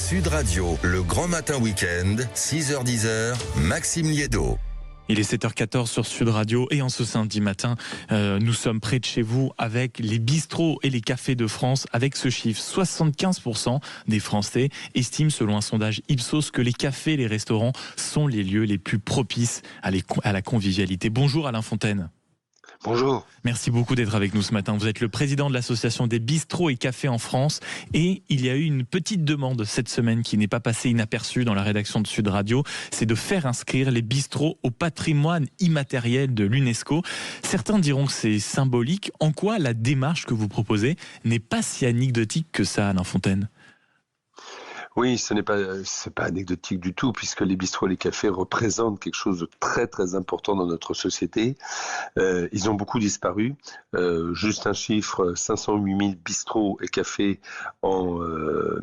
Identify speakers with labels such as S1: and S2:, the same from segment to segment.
S1: Sud Radio, le grand matin week-end, 6h-10h, Maxime Liédo.
S2: Il est 7h14 sur Sud Radio et en ce samedi matin, nous sommes près de chez vous avec les bistrots et les cafés de France. Avec ce chiffre, 75% des Français estiment, selon un sondage Ipsos, que les cafés et les restaurants sont les lieux les plus propices à la convivialité. Bonjour Alain Fontaine.
S3: Bonjour.
S2: Merci beaucoup d'être avec nous ce matin. Vous êtes le président de l'association des bistrots et cafés en France et il y a eu une petite demande cette semaine qui n'est pas passée inaperçue dans la rédaction de Sud Radio, c'est de faire inscrire les bistrots au patrimoine immatériel de l'UNESCO. Certains diront que c'est symbolique. En quoi la démarche que vous proposez n'est pas si anecdotique que ça, Alain Fontaine ?
S3: Oui, c'est pas anecdotique du tout, puisque les bistrots et les cafés représentent quelque chose de très très important dans notre société. Ils ont beaucoup disparu. Juste un chiffre, 508 000 bistrots et cafés en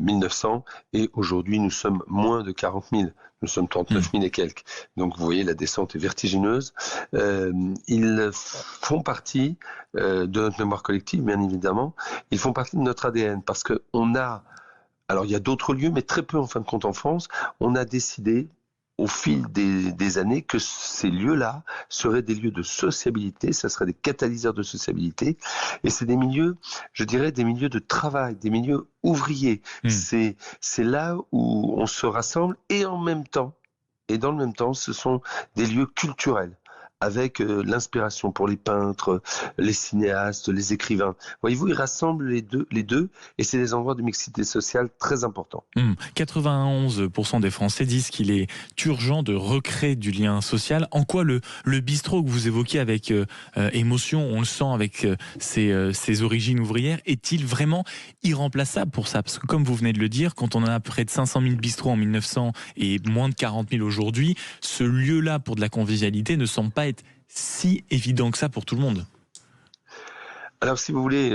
S3: 1900, et aujourd'hui nous sommes moins de 40 000. Nous sommes 39 000 et quelques. Donc vous voyez, la descente est vertigineuse. Ils font partie de notre mémoire collective, bien évidemment. Ils font partie de notre ADN, parce qu'on a... Alors, il y a d'autres lieux, mais très peu en fin de compte en France. On a décidé, au fil des années, que ces lieux-là seraient des lieux de sociabilité, ça serait des catalyseurs de sociabilité. Et c'est des milieux, je dirais, des milieux de travail, des milieux ouvriers. C'est là où on se rassemble et dans le même temps, ce sont des lieux culturels, avec l'inspiration pour les peintres, les cinéastes, les écrivains. Voyez-vous, ils rassemblent les deux, et c'est des endroits de mixité sociale très importants.
S2: 91% des Français disent qu'il est urgent de recréer du lien social. En quoi le bistrot que vous évoquez avec émotion, on le sent avec ses origines ouvrières, est-il vraiment irremplaçable pour ça ? Parce que comme vous venez de le dire, quand on a près de 500 000 bistrots en 1900 et moins de 40 000 aujourd'hui, ce lieu-là pour de la convivialité ne semble pas être si évident que ça pour tout le monde.
S3: Alors, si vous voulez,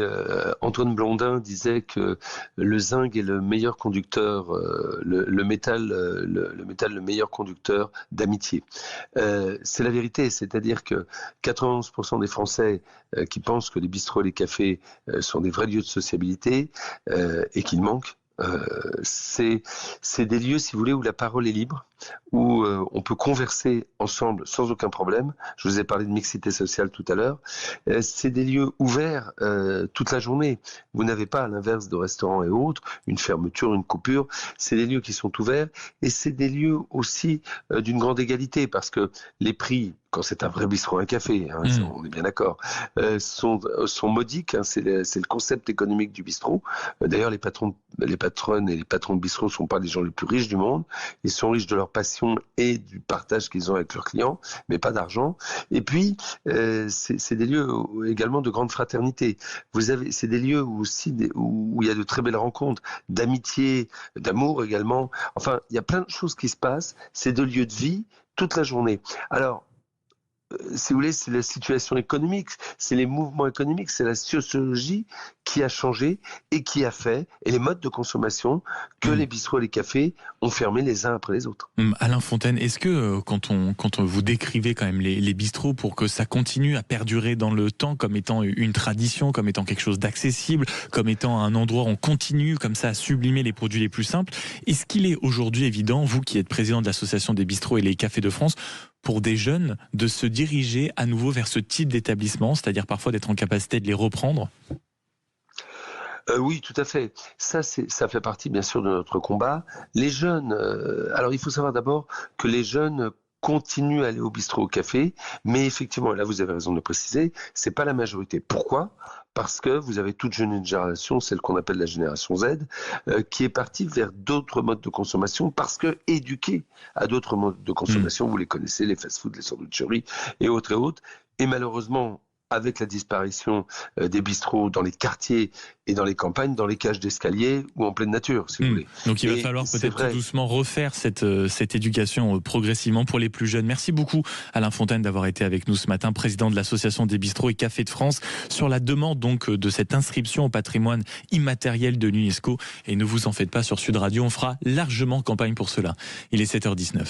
S3: Antoine Blondin disait que le zinc est le meilleur conducteur, le métal le meilleur conducteur d'amitié. C'est la vérité, c'est-à-dire que 91% des Français qui pensent que les bistrots et les cafés sont des vrais lieux de sociabilité et qu'il manque. C'est des lieux, si vous voulez, où la parole est libre, où on peut converser ensemble sans aucun problème. Je vous ai parlé de mixité sociale tout à l'heure. C'est des lieux ouverts toute la journée. Vous n'avez pas, à l'inverse de restaurants et autres, une fermeture, une coupure. C'est des lieux qui sont ouverts, et c'est des lieux aussi d'une grande égalité, parce que les prix, quand c'est un vrai bistrot, un café, on est bien d'accord, sont modiques. C'est le concept économique du bistrot. D'ailleurs, les patronnes et les patrons de bistrot ne sont pas les gens les plus riches du monde. Ils sont riches de leur passion et du partage qu'ils ont avec leurs clients, mais pas d'argent. Et puis, c'est des lieux également de grande fraternité. C'est des lieux où il y a de très belles rencontres, d'amitié, d'amour également. Enfin, il y a plein de choses qui se passent. C'est des lieux de vie toute la journée. Alors, si vous voulez, c'est la situation économique, c'est les mouvements économiques, c'est la sociologie qui a changé et qui a fait, et les modes de consommation, que les bistrots et les cafés ont fermé les uns après les autres.
S2: Alain Fontaine, est-ce que quand on vous décrivez quand même les bistrots pour que ça continue à perdurer dans le temps comme étant une tradition, comme étant quelque chose d'accessible, comme étant un endroit où on continue comme ça à sublimer les produits les plus simples, est-ce qu'il est aujourd'hui évident, vous qui êtes président de l'association des bistrots et les cafés de France, pour des jeunes de se diriger à nouveau vers ce type d'établissement, c'est-à-dire parfois d'être en capacité de les reprendre ?
S3: Oui, tout à fait. Ça fait partie bien sûr de notre combat. Les jeunes, alors il faut savoir d'abord que les jeunes continuent à aller au bistrot, au café, mais effectivement, là vous avez raison de le préciser, c'est pas la majorité. Pourquoi ? Parce que vous avez toute jeune génération, celle qu'on appelle la génération Z, qui est partie vers d'autres modes de consommation, parce que éduquée à d'autres modes de consommation, vous les connaissez, les fast-food, les sandwicheries et autres et autres. Et malheureusement, avec la disparition des bistrots dans les quartiers et dans les campagnes, dans les cages d'escalier ou en pleine nature, si vous voulez.
S2: Donc il va falloir peut-être tout doucement refaire cette éducation progressivement pour les plus jeunes. Merci beaucoup Alain Fontaine d'avoir été avec nous ce matin, président de l'association des bistrots et cafés de France, sur la demande donc de cette inscription au patrimoine immatériel de l'UNESCO. Et ne vous en faites pas, sur Sud Radio, on fera largement campagne pour cela. Il est 7h19.